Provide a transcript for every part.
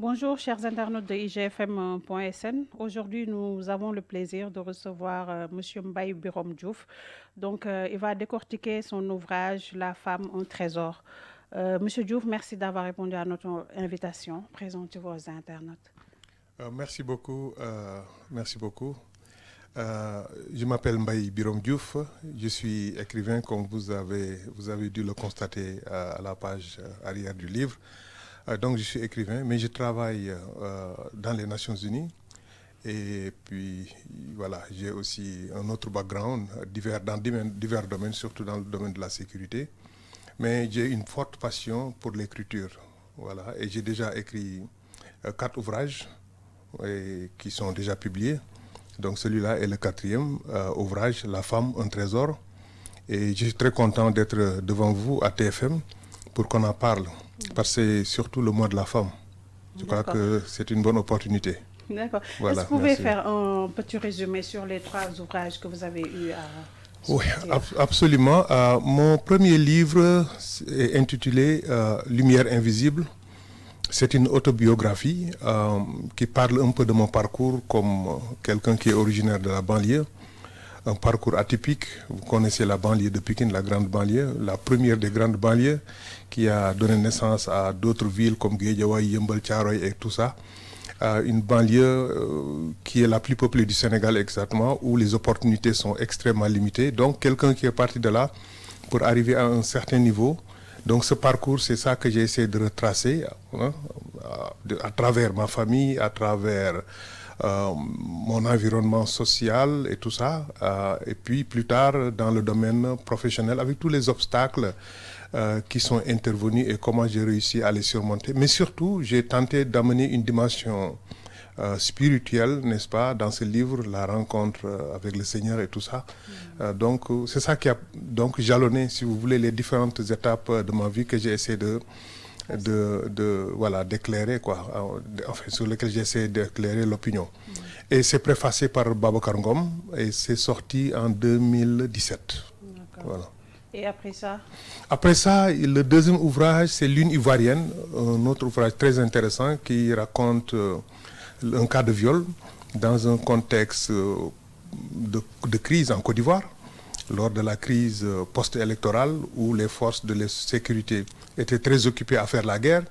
Bonjour, chers internautes de igfm.sn. Aujourd'hui, nous avons le plaisir de recevoir Monsieur Mbaye Birom Diouf. Il va décortiquer son ouvrage La femme, un trésor. Monsieur Diouf, merci d'avoir répondu à notre invitation. Présentez-vous aux internautes. Merci beaucoup. Merci beaucoup. Je m'appelle Mbaye Birom Diouf. Je suis écrivain, comme vous avez dû le constater à la page arrière du livre. Donc, je suis écrivain, mais je travaille dans les Nations Unies. Et puis, voilà, j'ai aussi un autre background, dans divers domaines, surtout dans le domaine de la sécurité. Mais j'ai une forte passion pour l'écriture. Voilà, et j'ai déjà écrit 4 ouvrages qui sont déjà publiés. Donc celui-là est le 4e ouvrage, La femme, un trésor. Et je suis très content d'être devant vous à TFM pour qu'on en parle. Parce que c'est surtout le mois de la femme. Je crois que c'est une bonne opportunité. D'accord. Voilà, Est-ce que vous pouvez merci. faire un petit résumé sur les 3 ouvrages que vous avez eu à Oui, sortir? absolument. Mon premier livre est intitulé Lumière invisible. C'est une autobiographie qui parle un peu de mon parcours comme quelqu'un qui est originaire de la banlieue. Un parcours atypique. Vous connaissez la banlieue de Pikine, la grande banlieue, la première des grandes banlieues qui a donné naissance à d'autres villes comme Guédiawaye, Yeumbeul, Thiaroye et tout ça. Une banlieue qui est la plus peuplée du Sénégal exactement, où les opportunités sont extrêmement limitées. Donc quelqu'un qui est parti de là pour arriver à un certain niveau. Donc ce parcours, c'est ça que j'ai essayé de retracer à travers ma famille, à travers mon environnement social et tout ça. Et puis plus tard, dans le domaine professionnel, avec tous les obstacles qui sont intervenus et comment j'ai réussi à les surmonter. Mais surtout, j'ai tenté d'amener une dimension spirituelle, n'est-ce pas, dans ce livre, la rencontre avec le Seigneur et tout ça. C'est ça qui a donc jalonné, si vous voulez, les différentes étapes de ma vie que j'ai essayé voilà, d'éclairer, quoi, enfin, sur lesquelles j'ai essayé d'éclairer l'opinion. Et c'est préfacé par Babacar Ngom et c'est sorti en 2017. Voilà. Et après ça? Après ça, le deuxième ouvrage, c'est Lune ivoirienne, un autre ouvrage très intéressant qui raconte un cas de viol dans un contexte de crise en Côte d'Ivoire, lors de la crise post-électorale où les forces de sécurité étaient très occupées à faire la guerre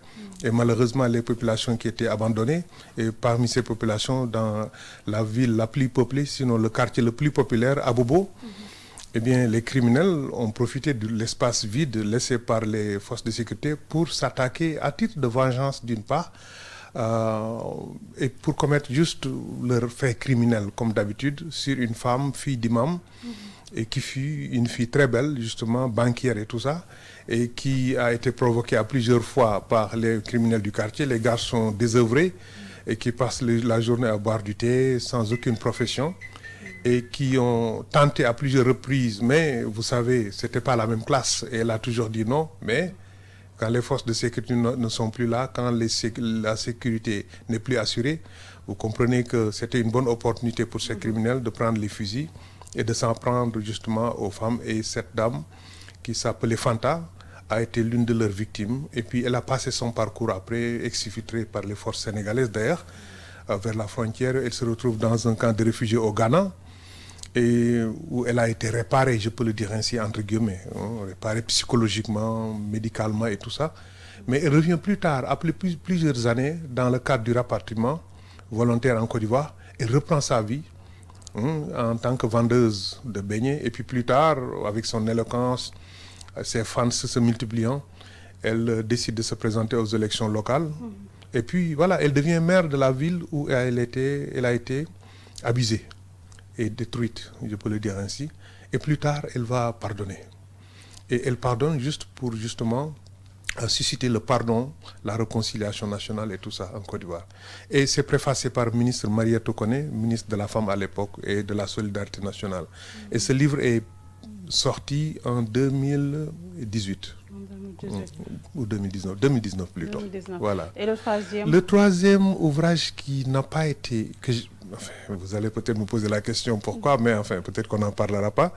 et malheureusement les populations qui étaient abandonnées. Et parmi ces populations, dans la ville la plus peuplée, sinon le quartier le plus populaire, à Bobo, eh bien, les criminels ont profité de l'espace vide laissé par les forces de sécurité pour s'attaquer à titre de vengeance d'une part et pour commettre juste leur fait criminel comme d'habitude sur une femme, fille d'imam, et qui fut une fille très belle, justement, banquière et tout ça, et qui a été provoquée à plusieurs fois par les criminels du quartier, les garçons désœuvrés, et qui passent la journée à boire du thé sans aucune profession, et qui ont tenté à plusieurs reprises, mais vous savez, ce n'était pas la même classe, et elle a toujours dit non, mais quand les forces de sécurité ne sont plus là, quand la sécurité n'est plus assurée, vous comprenez que c'était une bonne opportunité pour ces criminels de prendre les fusils et de s'en prendre justement aux femmes. Et cette dame, qui s'appelait Fanta, a été l'une de leurs victimes. Et puis elle a passé son parcours après, exfiltrée par les forces sénégalaises d'ailleurs, vers la frontière. Elle se retrouve dans un camp de réfugiés au Ghana, et où elle a été réparée, je peux le dire ainsi, entre guillemets, réparée psychologiquement, médicalement et tout ça. Mais elle revient plus tard, après plusieurs années, dans le cadre du rapatriement volontaire en Côte d'Ivoire. Elle reprend sa vie en tant que vendeuse de beignets. Et puis plus tard, avec son éloquence, ses fans se multipliant, elle décide de se présenter aux élections locales. Et puis voilà, elle devient maire de la ville où elle a été abusée et détruite, je peux le dire ainsi. Et plus tard, elle va pardonner. Et elle pardonne juste pour justement susciter le pardon, la réconciliation nationale et tout ça en Côte d'Ivoire. Et c'est préfacé par le ministre Maria Tokone, ministre de la Femme à l'époque et de la Solidarité nationale. Et ce livre est sorti en 2018. En 2018. Ou 2019 plutôt. 2019. Voilà. Et le troisième? Le troisième ouvrage qui n'a pas été... Enfin, vous allez peut-être me poser la question pourquoi, mais enfin, peut-être qu'on n'en parlera pas.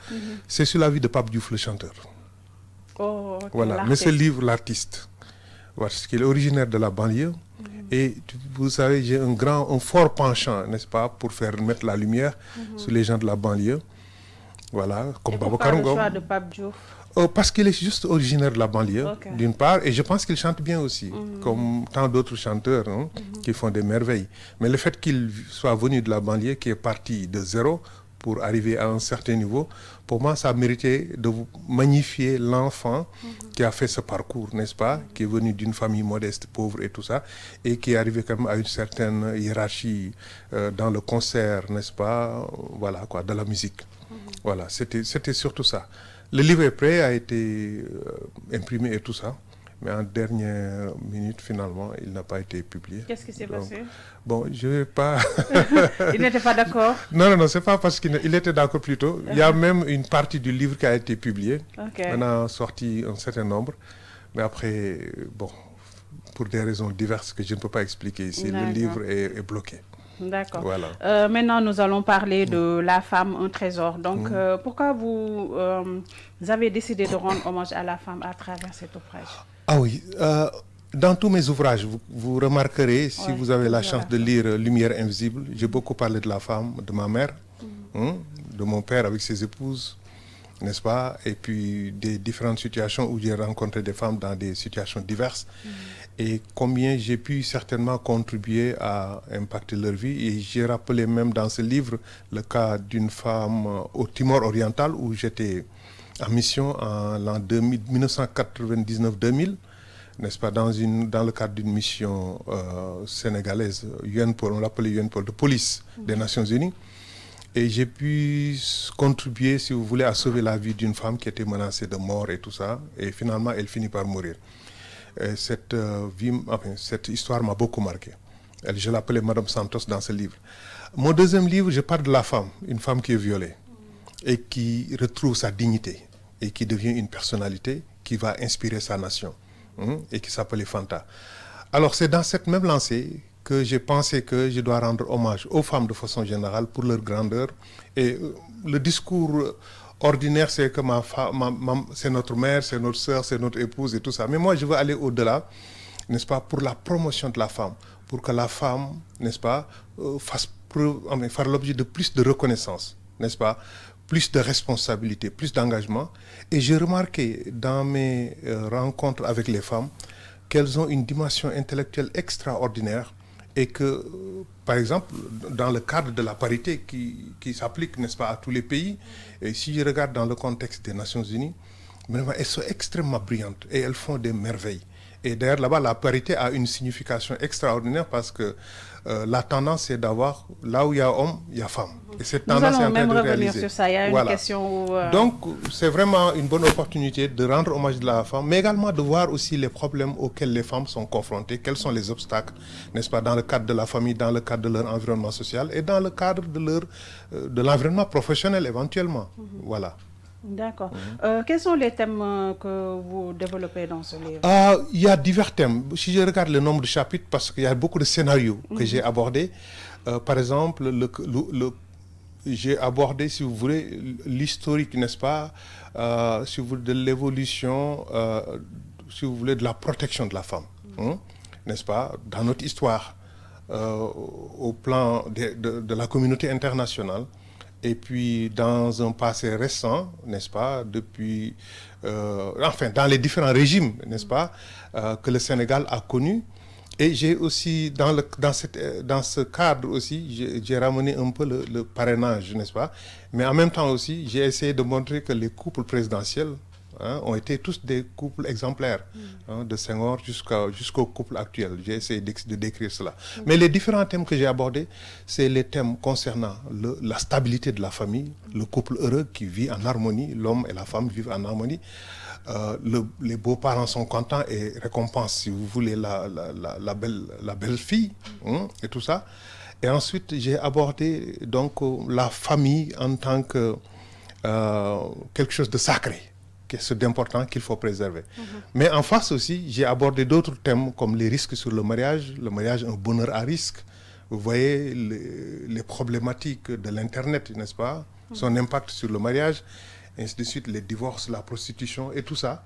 C'est sur la vie de Pape Diouf, le chanteur. Oh, ok, Voilà. Mais ce livre, l'artiste, parce qu'il est originaire de la banlieue, Et vous savez, j'ai un fort penchant, n'est-ce pas, pour faire mettre la lumière sur les gens de la banlieue. Voilà, comme Babacar Ngom. Pourquoi le choix de Pape Diouf? Parce qu'il est juste originaire de la banlieue, d'une part, et je pense qu'il chante bien aussi, comme tant d'autres chanteurs qui font des merveilles. Mais le fait qu'il soit venu de la banlieue, qui est parti de zéro pour arriver à un certain niveau, pour moi, ça a mérité de magnifier l'enfant qui a fait ce parcours, n'est-ce pas, qui est venu d'une famille modeste, pauvre et tout ça, et qui est arrivé quand même à une certaine hiérarchie dans le concert, n'est-ce pas, voilà quoi, de la musique. Voilà, c'était surtout ça. Le livre est prêt, a été imprimé et tout ça, mais en dernière minute, finalement, il n'a pas été publié. Qu'est-ce qui s'est passé? Bon, je ne vais pas... Il n'était pas d'accord? Non, c'est pas parce qu'il était d'accord plus tôt. Il y a même une partie du livre qui a été publiée. On a sorti un certain nombre, mais après, bon, pour des raisons diverses que je ne peux pas expliquer ici, le livre est bloqué. D'accord. Voilà. Maintenant, nous allons parler de La femme, un trésor. Donc, pourquoi vous avez décidé de rendre hommage à la femme à travers cet ouvrage? Ah oui, dans tous mes ouvrages, vous remarquerez, si vous avez la chance de lire Lumière invisible, j'ai beaucoup parlé de la femme, de ma mère, de mon père avec ses épouses, n'est-ce pas? Et puis des différentes situations où j'ai rencontré des femmes dans des situations diverses. Et combien j'ai pu certainement contribuer à impacter leur vie. Et j'ai rappelé même dans ce livre le cas d'une femme au Timor oriental où j'étais en mission en l'an 1999-2000, n'est-ce pas, dans le cadre d'une mission sénégalaise, UNPOL, on l'appelait UNPOL, de police des Nations Unies. Et j'ai pu contribuer, si vous voulez, à sauver la vie d'une femme qui était menacée de mort et tout ça. Et finalement, elle finit par mourir. Cette histoire m'a beaucoup marqué. Je l'appelais Madame Santos dans ce livre. Mon deuxième livre, je parle de la femme, une femme qui est violée et qui retrouve sa dignité et qui devient une personnalité qui va inspirer sa nation et qui s'appelle Fanta. Alors c'est dans cette même lancée que j'ai pensé que je dois rendre hommage aux femmes de façon générale pour leur grandeur. Et le discours ordinaire, c'est que c'est notre mère, c'est notre sœur, c'est notre épouse et tout ça. Mais moi, je veux aller au-delà, n'est-ce pas, pour la promotion de la femme, pour que la femme, n'est-ce pas, fasse l'objet de plus de reconnaissance, n'est-ce pas, plus de responsabilité, plus d'engagement. Et j'ai remarqué dans mes rencontres avec les femmes qu'elles ont une dimension intellectuelle extraordinaire et que, par exemple, dans le cadre de la parité qui s'applique, n'est-ce pas, à tous les pays, et si je regarde dans le contexte des Nations Unies, vraiment, elles sont extrêmement brillantes et elles font des merveilles. Et d'ailleurs, là-bas, la parité a une signification extraordinaire parce que la tendance, c'est d'avoir, là où il y a homme, il y a femme. Et cette tendance est en train de réaliser. Nous allons même revenir sur ça. Il y a une question où, Donc, c'est vraiment une bonne opportunité de rendre hommage à la femme, mais également de voir aussi les problèmes auxquels les femmes sont confrontées, quels sont les obstacles, n'est-ce pas, dans le cadre de la famille, dans le cadre de leur environnement social et dans le cadre de l'environnement professionnel éventuellement. Voilà. D'accord. Quels sont les thèmes que vous développez dans ce livre? Il y a divers thèmes. Si je regarde le nombre de chapitres, parce qu'il y a beaucoup de scénarios que j'ai abordés, par exemple, j'ai abordé, si vous voulez, l'historique, n'est-ce pas, si vous voulez, de l'évolution, si vous voulez, de la protection de la femme, n'est-ce pas, dans notre histoire, au plan de la communauté internationale. Et puis, dans un passé récent, n'est-ce pas, depuis, dans les différents régimes, n'est-ce pas, que le Sénégal a connus. Et j'ai aussi, dans ce cadre aussi, j'ai ramené un peu le parrainage, n'est-ce pas. Mais en même temps aussi, j'ai essayé de montrer que les couples présidentiels ont été tous des couples exemplaires, de Senghor jusqu'au couple actuel. J'ai essayé de décrire cela. Mais les différents thèmes que j'ai abordés, c'est les thèmes concernant la stabilité de la famille, le couple heureux qui vit en harmonie, l'homme et la femme vivent en harmonie. Les beaux-parents sont contents et récompensent, si vous voulez, la belle fille, et tout ça. Et ensuite, j'ai abordé donc la famille en tant que quelque chose de sacré, d'important qu'il faut préserver. Mais en face aussi, j'ai abordé d'autres thèmes comme les risques sur le mariage un bonheur à risque. Vous voyez les problématiques de l'Internet, n'est-ce pas, son impact sur le mariage, ainsi de suite, les divorces, la prostitution et tout ça.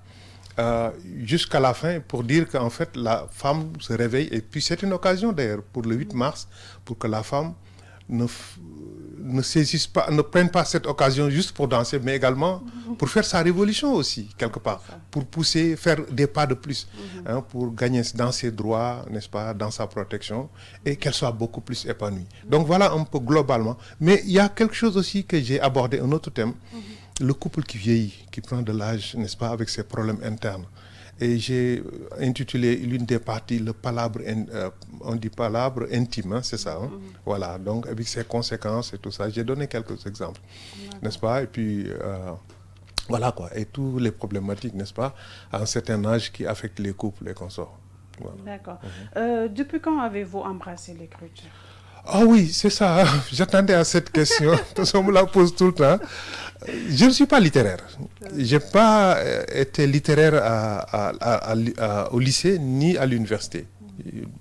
jusqu'à la fin pour dire qu'en fait la femme se réveille. Et puis c'est une occasion d'ailleurs pour le 8 mars pour que la femme ne saisisse pas, ne prenne pas cette occasion juste pour danser, mais également pour faire sa révolution aussi, quelque part, pour pousser, faire des pas de plus, pour gagner dans ses droits, n'est-ce pas, dans sa protection, et qu'elle soit beaucoup plus épanouie. Donc voilà un peu globalement. Mais il y a quelque chose aussi que j'ai abordé, un autre thème, le couple qui vieillit, qui prend de l'âge, n'est-ce pas, avec ses problèmes internes. Et j'ai intitulé l'une des parties le palabre, on dit palabre intime, hein, c'est ça. Hein? Voilà, donc avec ses conséquences et tout ça. J'ai donné quelques exemples, n'est-ce pas? Et puis, voilà quoi. Et toutes les problématiques, n'est-ce pas, à un certain âge qui affectent les couples et consorts. Voilà. D'accord. Depuis quand avez-vous embrassé l'écriture? Ah oui, c'est ça. J'attendais à cette question. On me la pose tout le temps. Je ne suis pas littéraire. Je n'ai pas été littéraire au lycée ni à l'université.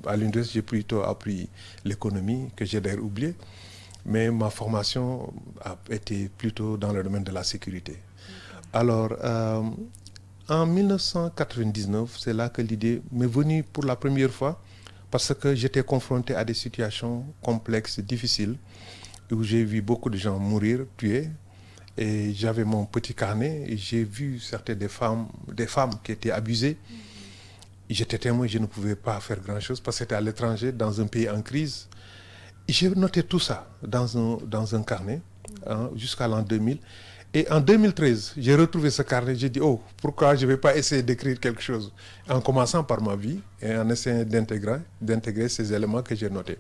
À l'université, j'ai plutôt appris l'économie, que j'ai d'ailleurs oublié. Mais ma formation a été plutôt dans le domaine de la sécurité. Alors, en 1999, c'est là que l'idée m'est venue pour la première fois, parce que j'étais confronté à des situations complexes, difficiles, où j'ai vu beaucoup de gens mourir, tués. Et j'avais mon petit carnet et j'ai vu certaines des femmes qui étaient abusées. J'étais témoin, je ne pouvais pas faire grand-chose parce que c'était à l'étranger, dans un pays en crise. Et j'ai noté tout ça dans un carnet jusqu'à l'an 2000. Et en 2013, j'ai retrouvé ce carnet. J'ai dit, oh, pourquoi je ne vais pas essayer d'écrire quelque chose, en commençant par ma vie et en essayant d'intégrer ces éléments que j'ai notés.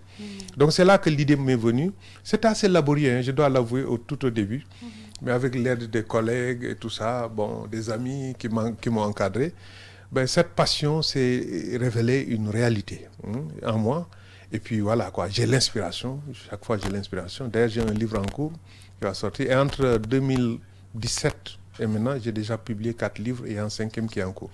Donc c'est là que l'idée m'est venue. C'était assez laborieux, hein, je dois l'avouer, tout au début. Mais avec l'aide des collègues et tout ça, bon, des amis qui m'ont encadré, ben, cette passion s'est révélée une réalité en moi. Et puis voilà, quoi, j'ai l'inspiration. Chaque fois, j'ai l'inspiration. D'ailleurs, j'ai un livre en cours qui va sortir. Et entre 2017 et maintenant, j'ai déjà publié 4 livres et un 5e qui est en cours.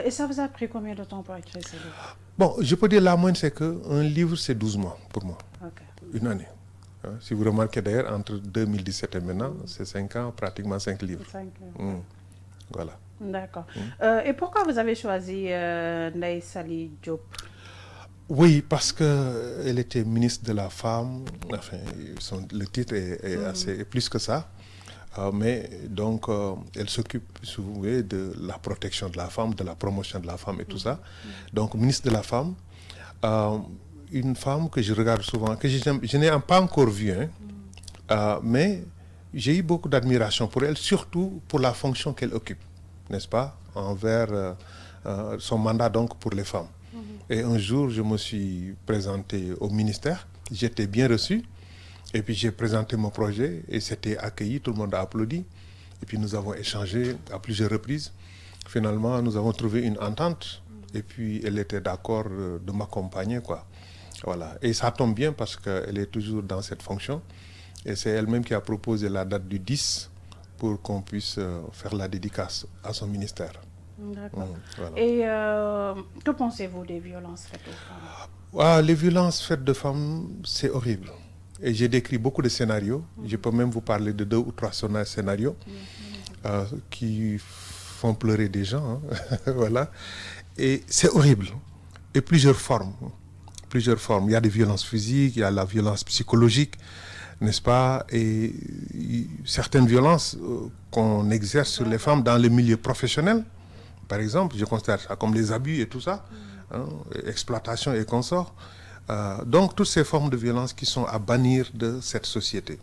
Et ça vous a pris combien de temps pour écrire ce livre? Bon, je peux dire la moyenne, c'est qu'un livre, c'est 12 mois pour moi. Okay. Une année. Si vous remarquez d'ailleurs, entre 2017 et maintenant, c'est 5 ans, pratiquement 5 livres. 5 livres. Voilà. D'accord. Et pourquoi vous avez choisi Ndeye Saly Diop? Oui, parce qu'elle était ministre de la Femme. Enfin, le titre est assez plus que ça. Mais donc, elle s'occupe, si vous voulez, de la protection de la femme, de la promotion de la femme et tout ça. Donc, ministre de la Femme. Une femme que je regarde souvent, que je n'ai pas encore vue, hein, mais j'ai eu beaucoup d'admiration pour elle, surtout pour la fonction qu'elle occupe, n'est-ce pas, envers son mandat donc pour les femmes. Et un jour, je me suis présenté au ministère, j'étais bien reçu, et puis j'ai présenté mon projet, et c'était accueilli, tout le monde a applaudi, et puis nous avons échangé à plusieurs reprises. Finalement, nous avons trouvé une entente, et puis elle était d'accord de m'accompagner, quoi. Voilà. Et ça tombe bien parce qu'elle est toujours dans cette fonction. Et c'est elle-même qui a proposé la date du 10 pour qu'on puisse faire la dédicace à son ministère. D'accord. Voilà. Et que pensez-vous des violences faites aux femmes? Ah, les violences faites aux femmes, c'est horrible. Et j'ai décrit beaucoup de scénarios. Je peux même vous parler de 2 ou 3 scénarios qui font pleurer des gens. Hein. Voilà. Et c'est horrible. Et plusieurs formes. Il y a des violences physiques, il y a la violence psychologique, n'est-ce pas? Et certaines violences qu'on exerce sur les femmes dans le milieu professionnel, par exemple, je constate ça comme les abus et tout ça, hein, exploitation et consorts. Donc, toutes ces formes de violence qui sont à bannir de cette société.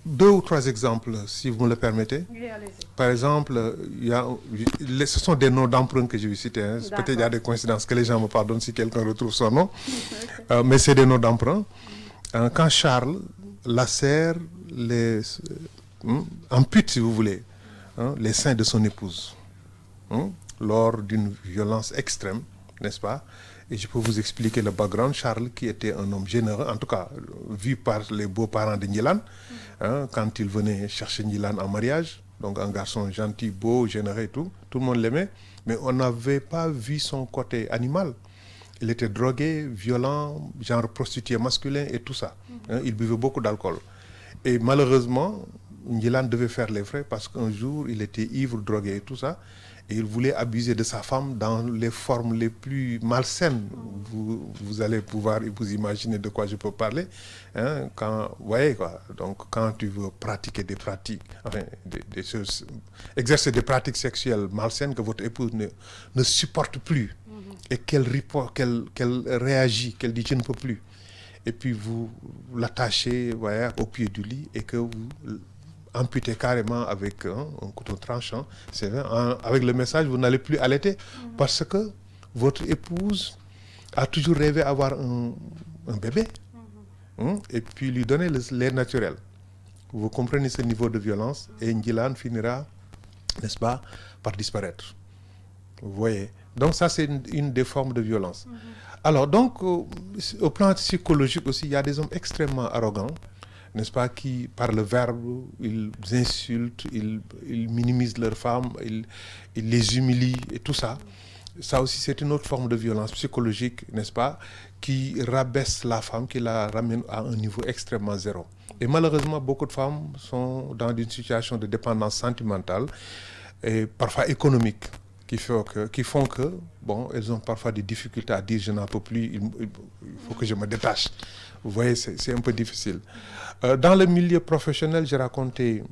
2 ou 3 exemples, si vous me le permettez. Oui, allez-y. Par exemple, ce sont des noms d'emprunt que je vais citer. Hein. Peut-être il y a des coïncidences, que les gens me pardonnent si quelqu'un retrouve son nom. Mais c'est des noms d'emprunt. Quand Charles lacère, ampute, si vous voulez, les seins de son épouse, lors d'une violence extrême, n'est-ce pas? Et je peux vous expliquer le background. Charles, qui était un homme généreux, en tout cas, vu par les beaux-parents de Nilan, quand il venait chercher Nilan en mariage, donc un garçon gentil, beau, généreux et tout le monde l'aimait, mais on n'avait pas vu son côté animal. Il était drogué, violent, genre prostitué masculin et tout ça. Il buvait beaucoup d'alcool. Et malheureusement, Ndilan devait faire les frais parce qu'un jour, il était ivre, drogué et tout ça. Et il voulait abuser de sa femme dans les formes les plus malsaines. Vous allez pouvoir vous imaginer de quoi je peux parler. Hein, quand, vous voyez quoi. Donc, quand tu veux pratiquer des pratiques, enfin, des choses, exercer des pratiques sexuelles malsaines que votre épouse ne supporte plus et qu'elle réagit, qu'elle dit je ne peux plus. Et puis vous l'attachez, voyez, au pied du lit et que vous amputez carrément avec un couteau tranchant, c'est vrai, avec le message vous n'allez plus allaiter parce que votre épouse a toujours rêvé avoir un bébé et puis lui donner le lait naturel. Vous comprenez ce niveau de violence et Ndilan finira, n'est-ce pas, par disparaître. Vous voyez. Donc ça c'est une des formes de violence. Alors donc au plan psychologique aussi, il y a des hommes extrêmement arrogants, n'est-ce pas, qui par le verbe, ils insultent, ils minimisent leurs femmes, ils les humilient et tout ça. Ça aussi c'est une autre forme de violence psychologique, n'est-ce pas, qui rabaisse la femme, qui la ramène à un niveau extrêmement zéro. Et malheureusement, beaucoup de femmes sont dans une situation de dépendance sentimentale et parfois économique, qui font que, bon, elles ont parfois des difficultés à dire je n'en peux plus, il faut que je me détache. Vous voyez, c'est un peu difficile. Dans le milieu professionnel, j'ai raconté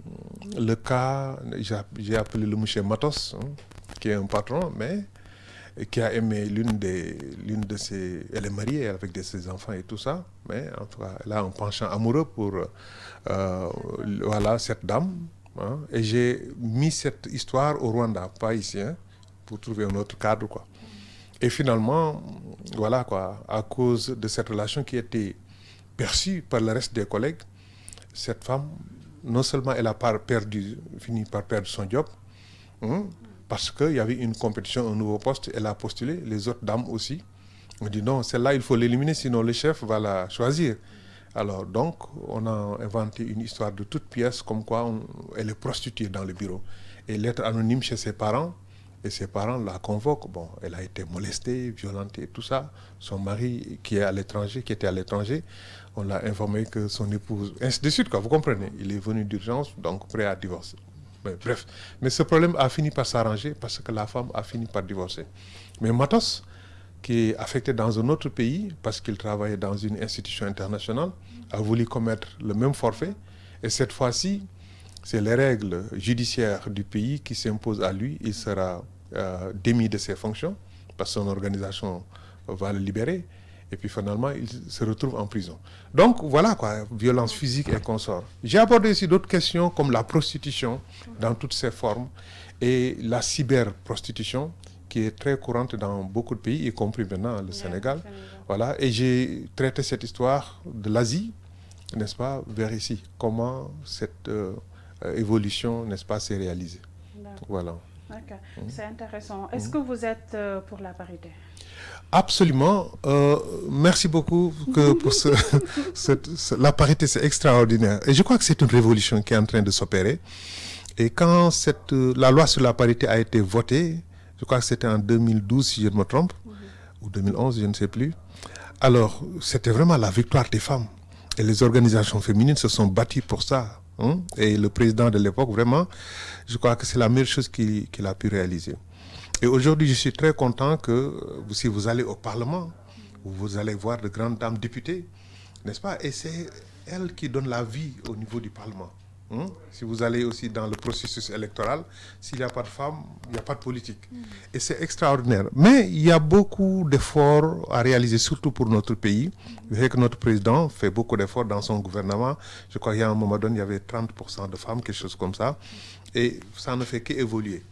le cas, j'ai appelé le monsieur Matos, qui est un patron, mais qui a aimé l'une de ses... Elle est mariée avec ses enfants et tout ça, mais en tout cas, elle a un penchant amoureux pour voilà, cette dame. Hein, et j'ai mis cette histoire au Rwanda, pas ici, hein, pour trouver un autre cadre, quoi. Et finalement, voilà, quoi, à cause de cette relation qui était perçue par le reste des collègues, cette femme, non seulement elle a fini par perdre son job, parce qu'il y avait une compétition, un nouveau poste, elle a postulé, les autres dames aussi. On dit non, celle-là, il faut l'éliminer, sinon le chef va la choisir. Alors donc, on a inventé une histoire de toute pièce, comme quoi elle est prostituée dans le bureau. Et lettre anonyme chez ses parents, et ses parents la convoquent. Bon, elle a été molestée, violentée, tout ça. Son mari qui était à l'étranger, on l'a informé que son épouse, ainsi de suite, quoi, vous comprenez. Il est venu d'urgence, donc prêt à divorcer. Mais, bref, mais ce problème a fini par s'arranger parce que la femme a fini par divorcer. Mais Matos, qui est affecté dans un autre pays, parce qu'il travaillait dans une institution internationale, a voulu commettre le même forfait. Et cette fois-ci, c'est les règles judiciaires du pays qui s'imposent à lui. Il sera démis de ses fonctions, parce que son organisation va le libérer. Et puis finalement, il se retrouve en prison. Donc voilà quoi, violence physique et consorts. J'ai abordé aussi d'autres questions comme la prostitution dans toutes ses formes et la cyberprostitution qui est très courante dans beaucoup de pays, y compris maintenant le Sénégal. Voilà, et j'ai traité cette histoire de l'Asie, n'est-ce pas, vers ici. Comment cette évolution, n'est-ce pas, s'est réalisée. Voilà. Okay. C'est intéressant. Est-ce que vous êtes pour la parité? Absolument. Merci beaucoup pour la parité, c'est extraordinaire. Et je crois que c'est une révolution qui est en train de s'opérer. Et quand la loi sur la parité a été votée, je crois que c'était en 2012, si je ne me trompe, ou 2011, je ne sais plus. Alors, c'était vraiment la victoire des femmes. Et les organisations féminines se sont battues pour ça. Hein? Et le président de l'époque, vraiment, je crois que c'est la meilleure chose qu'il a pu réaliser. Et aujourd'hui, je suis très content que si vous allez au Parlement, vous allez voir de grandes dames députées, n'est-ce pas? Et c'est elles qui donnent la vie au niveau du Parlement. Hein? Si vous allez aussi dans le processus électoral, s'il n'y a pas de femmes, il n'y a pas de politique. Et c'est extraordinaire. Mais il y a beaucoup d'efforts à réaliser, surtout pour notre pays. Vous savez que notre président fait beaucoup d'efforts dans son gouvernement. Je crois qu'il y a un moment donné, il y avait 30% de femmes, quelque chose comme ça. Et ça ne fait qu'évoluer.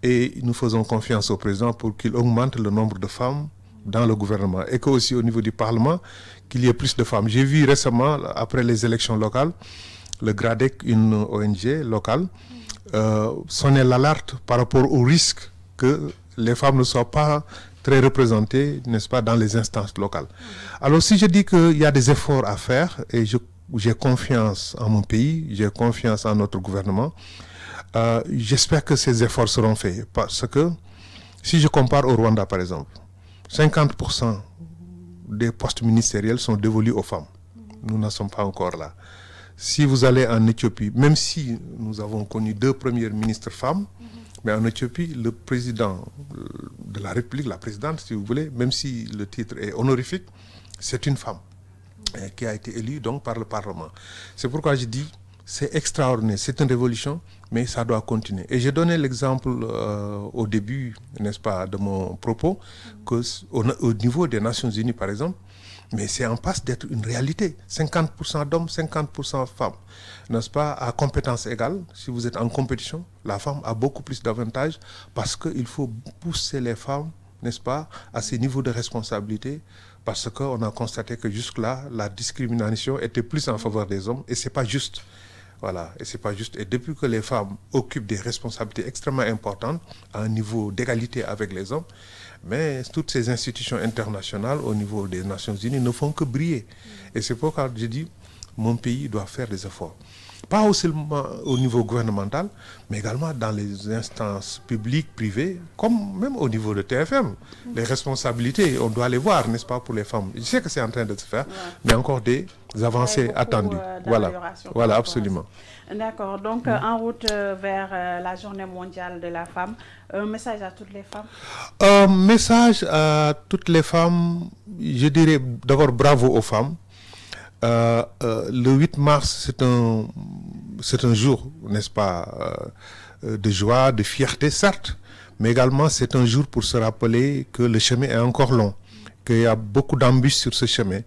Et nous faisons confiance au président pour qu'il augmente le nombre de femmes dans le gouvernement. Et qu'aussi au niveau du Parlement, qu'il y ait plus de femmes. J'ai vu récemment, après les élections locales, le GRADEC, une ONG locale, sonner l'alerte par rapport au risque que les femmes ne soient pas très représentées, n'est-ce pas, dans les instances locales. Alors si je dis qu'il y a des efforts à faire, et j'ai confiance en mon pays, j'ai confiance en notre gouvernement, j'espère que ces efforts seront faits. Parce que si je compare au Rwanda, par exemple, 50% des postes ministériels sont dévolus aux femmes. Nous n'en sommes pas encore là. Si vous allez en Éthiopie, même si nous avons connu 2 premières ministres femmes, mais en Éthiopie, le président de la République, la présidente, si vous voulez, même si le titre est honorifique, c'est une femme qui a été élue donc par le Parlement. C'est pourquoi je dis, c'est extraordinaire, c'est une révolution, mais ça doit continuer. Et j'ai donné l'exemple au début, n'est-ce pas, de mon propos, qu'au niveau des Nations Unies, par exemple, mais c'est en passe d'être une réalité. 50% d'hommes, 50% femmes. N'est-ce pas, à compétences égales, si vous êtes en compétition, la femme a beaucoup plus d'avantages parce qu'il faut pousser les femmes, n'est-ce pas, à ces niveaux de responsabilité, parce qu'on a constaté que jusque-là, la discrimination était plus en faveur des hommes et c'est pas juste. Voilà, et c'est pas juste. Et depuis que les femmes occupent des responsabilités extrêmement importantes à un niveau d'égalité avec les hommes, mais toutes ces institutions internationales au niveau des Nations Unies ne font que briller. Et c'est pourquoi je dis, mon pays doit faire des efforts. Pas seulement au niveau gouvernemental, mais également dans les instances publiques, privées, comme même au niveau de TFM. Les responsabilités, on doit les voir, n'est-ce pas, pour les femmes. Je sais que c'est en train de se faire, mais encore des avancées attendues. Voilà, absolument. D'accord, donc en route vers la journée mondiale de la femme, un message à toutes les femmes? Un message à toutes les femmes, je dirais d'abord bravo aux femmes. Le 8 mars, c'est un jour, n'est-ce pas, de joie, de fierté, certes, mais également c'est un jour pour se rappeler que le chemin est encore long, qu'il y a beaucoup d'embûches sur ce chemin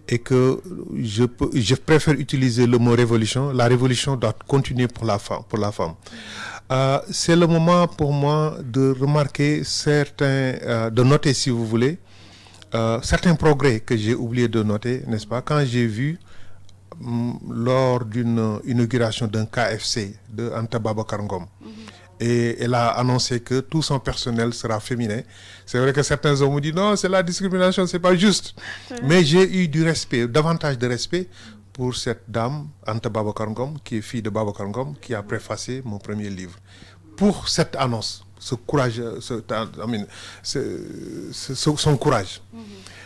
et que je préfère utiliser le mot révolution. La révolution doit continuer pour la femme. C'est le moment pour moi de remarquer de noter, si vous voulez, certains progrès que j'ai oublié de noter, n'est-ce pas, quand j'ai vu lors d'une inauguration d'un KFC de Anta Babacar Ngom. Et elle a annoncé que tout son personnel sera féminin. C'est vrai que certains hommes me disent non, c'est la discrimination, c'est pas juste. Mais j'ai eu du respect, davantage de respect pour cette dame, Anta Babacar Ngom, qui est fille de Babacar Ngom, qui a préfacé mon premier livre. Pour cette annonce, ce courage, son courage.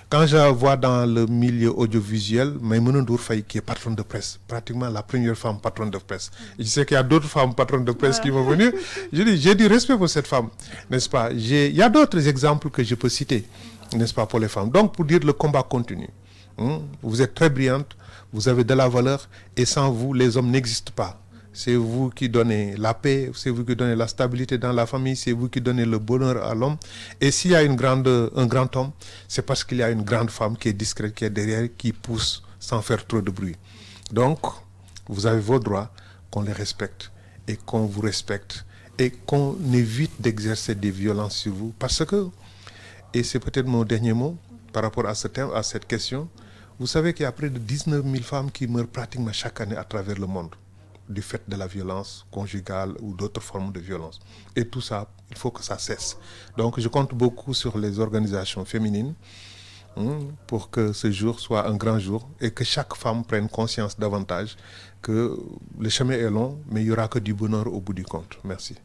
Quand je vois dans le milieu audiovisuel, Maïmouna Ndour Faye, qui est patronne de presse, pratiquement la première femme patronne de presse. Je sais qu'il y a d'autres femmes patronnes de presse qui vont venir. J'ai du respect pour cette femme, n'est-ce pas? Il y a d'autres exemples que je peux citer, n'est-ce pas, pour les femmes. Donc, pour dire le combat continue. Vous êtes très brillante, vous avez de la valeur, et sans vous, les hommes n'existent pas. C'est vous qui donnez la paix, c'est vous qui donnez la stabilité dans la famille, c'est vous qui donnez le bonheur à l'homme. Et s'il y a un grand homme, c'est parce qu'il y a une grande femme qui est discrète, qui est derrière, qui pousse sans faire trop de bruit. Donc, vous avez vos droits, qu'on les respecte et qu'on vous respecte et qu'on évite d'exercer des violences sur vous. Parce que, et c'est peut-être mon dernier mot par rapport à ce thème, à cette question, vous savez qu'il y a près de 19 000 femmes qui meurent pratiquement chaque année à travers le monde, du fait de la violence conjugale ou d'autres formes de violence. Et tout ça, il faut que ça cesse. Donc je compte beaucoup sur les organisations féminines pour que ce jour soit un grand jour et que chaque femme prenne conscience davantage que le chemin est long, mais il n'y aura que du bonheur au bout du compte. Merci.